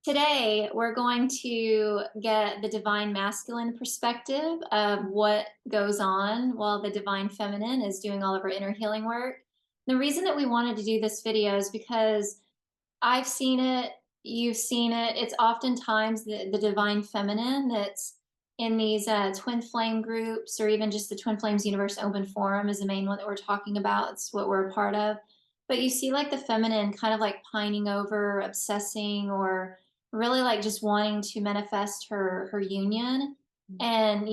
Today, we're going to get the divine masculine perspective of what goes on while the divine feminine is doing all of our inner healing work. The reason that we wanted to do this video is because I've seen it, you've seen it. It's oftentimes the divine feminine that's in these twin flame groups, or even just the Twin Flames Universe Open Forum is the main one that we're talking about. It's what we're a part of. But you see like the feminine kind of like pining over, obsessing, or really like just wanting to manifest her union. And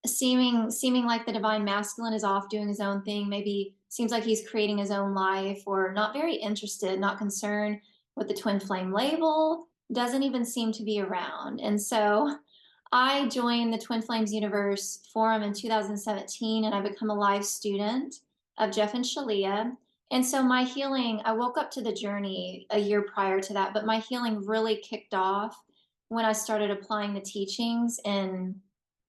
seeming like the divine masculine is off doing his own thing, maybe seems like he's creating his own life, or not very interested, not concerned with the twin flame label, doesn't even seem to be around. And so I joined the Twin Flames Universe Forum in 2017, and I become a live student of Jeff and Shalia. And so my healing, I woke up to the journey a year prior to that, but my healing really kicked off when I started applying the teachings in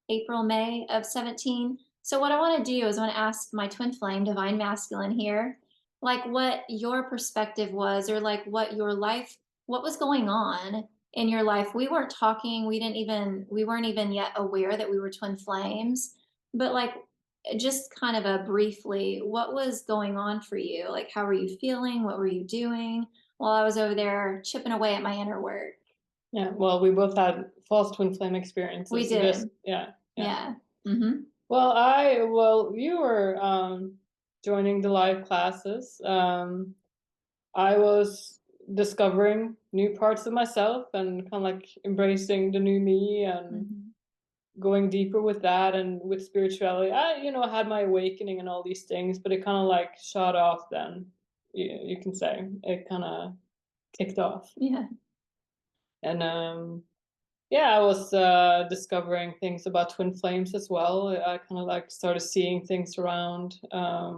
April, May of 17. So what I want to do is I want to ask my twin flame, divine masculine here, like what your perspective was, or like what your life, what was going on in your life. We weren't talking, we weren't even yet aware that we were twin flames, but like just kind of a briefly, what was going on for you? Like, how were you feeling? What were you doing while I was over there chipping away at my inner work? Yeah, well, we both had false twin flame We experiences. did. Yeah, yeah. Yeah. Mm-hmm. Well, you were joining the live classes. I was discovering new parts of myself and kind of like embracing the new me and Mm-hmm. going deeper with that and with spirituality. I had my awakening and all these things, but it kind of like shot off then. You can say it kind of kicked off. Yeah. And yeah, I was discovering things about twin flames as well. I kind of like started seeing things around. I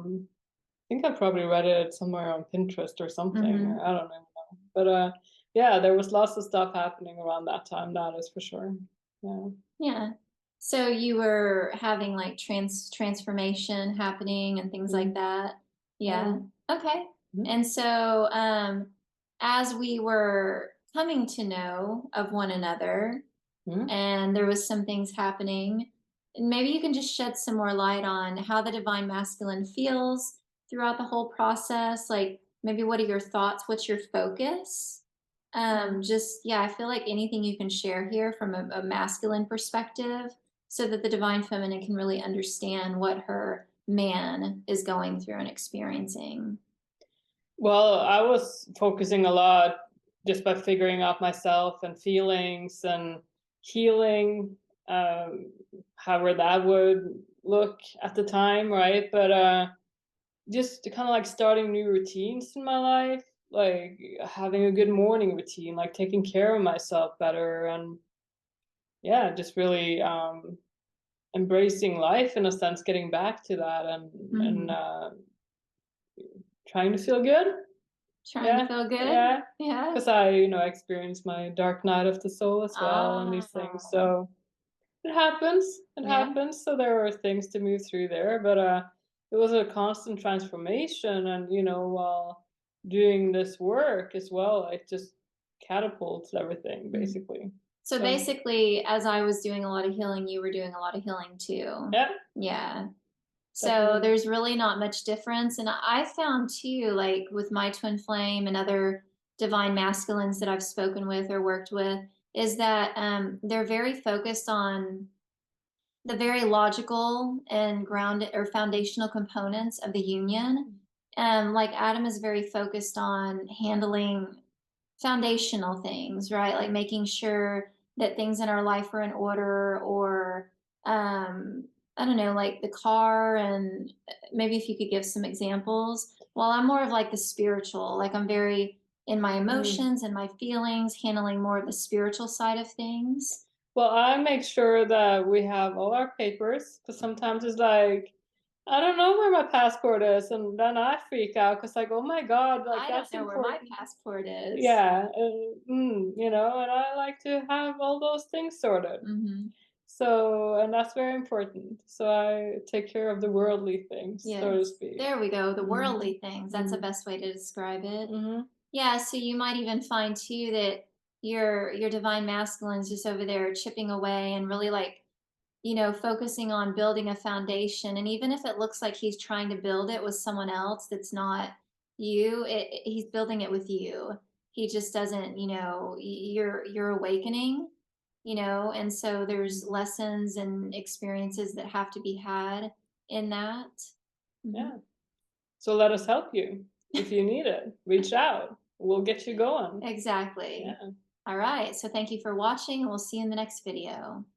think I probably read it somewhere on Pinterest or something. Mm-hmm. I don't know. But yeah, there was lots of stuff happening around that time. That is for sure. Yeah. Yeah. So you were having like transformation happening and things like Mhm. that. Yeah. Yeah. Okay. Mhm. And so as we were coming to know of one another, Mhm. and there was some things happening, and maybe you can just shed some more light on how the divine masculine feels throughout the whole process. Like maybe what are your thoughts? What's your focus? Just yeah, I feel like anything you can share here from a masculine perspective, so that the divine feminine can really understand what her man is going through and experiencing. Well, I was focusing a lot just by figuring out myself and feelings and healing, um, however that would look at the time, right? But just kind of like starting new routines in my life, like having a good morning routine, like taking care of myself better, and yeah, just really embracing life in a sense, getting back to that, and Mm-hmm. trying to feel good. Trying to Yeah, feel good. yeah. Yeah. Because I experienced my dark night of the soul as well and these things. Ah. So it happens. It Yeah. happens. So there were things to move through there, but it was a constant transformation. And while doing this work as well, it just catapults everything Mm. basically. So So basically, as I was doing a lot of healing, you were doing a lot of healing too. yeah, Yeah. So definitely. there's really not much difference. And I found too, like with my twin flame and other divine masculines that I've spoken with or worked with, is that they're very focused on the very logical and grounded or foundational components of the union. Like Adam is very focused on handling foundational things, right? Like making sure that things in our life are in order, or I don't know, like the car, and maybe if you could give some examples. Well, I'm more of like the spiritual, like I'm very in my Mhm. emotions and my feelings, handling more of the spiritual side of things. Well, I make sure that we have all our papers because sometimes it's like, I don't know where my passport is, and then I freak out because like, oh my god, like I don't that's know where my important. passport is. Yeah, and I like to have all those things sorted. Mm-hmm. So, and that's very important. So I take care of the worldly things, so to Yes. speak. There we go. The Mm-hmm. worldly things. That's the Mm-hmm. best way to describe it. Mm-hmm. Yeah, so you might even find too that your divine masculine is just over there chipping away and really like, focusing on building a foundation. And even if it looks like he's trying to build it with someone else that's not you, he's building it with you. He just doesn't, you're awakening, and so there's lessons and experiences that have to be had in that. Mhm. Yeah. So let us help you. If you need it, reach out. We'll get you going. Exactly. Yeah. All right. So thank you for watching, and we'll see you in the next video.